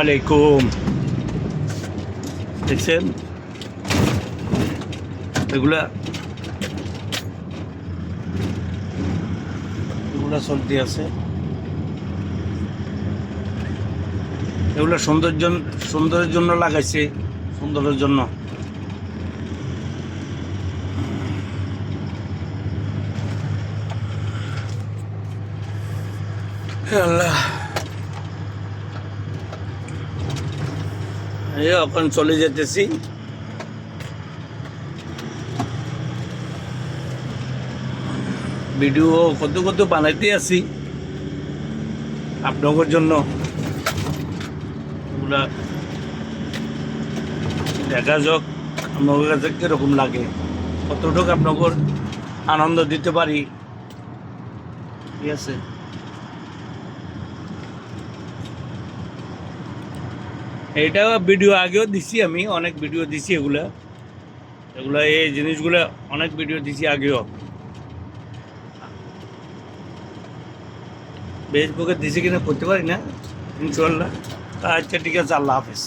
আলাইকুম। দেখছেন এগুলা এগুলা চলতে আছে, এগুলা সৌন্দর্যের জন্য লাগাইছে, সুন্দরের জন্য। আল্লাহ, এখন চলে যেতেছি। ভিডিও কত কত বানাইতে আছি আপনাদের জন্য। ওগুলা দেখা যাক আপনাদের কাছে কিরকম লাগে, কতটুকু আপনাদের আনন্দ দিতে পারি। ঠিক আছে, এইটা ভিডিও আগেও দিছি, আমি অনেক ভিডিও দিছি। এগুলা এই জিনিসগুলা অনেক ভিডিও দিছি আগেও, ফেসবুকে দিছি কিনা করতে পারি না ইনশাল্লাহ। আচ্ছা ঠিক আছে, আল্লাহ হাফেজ।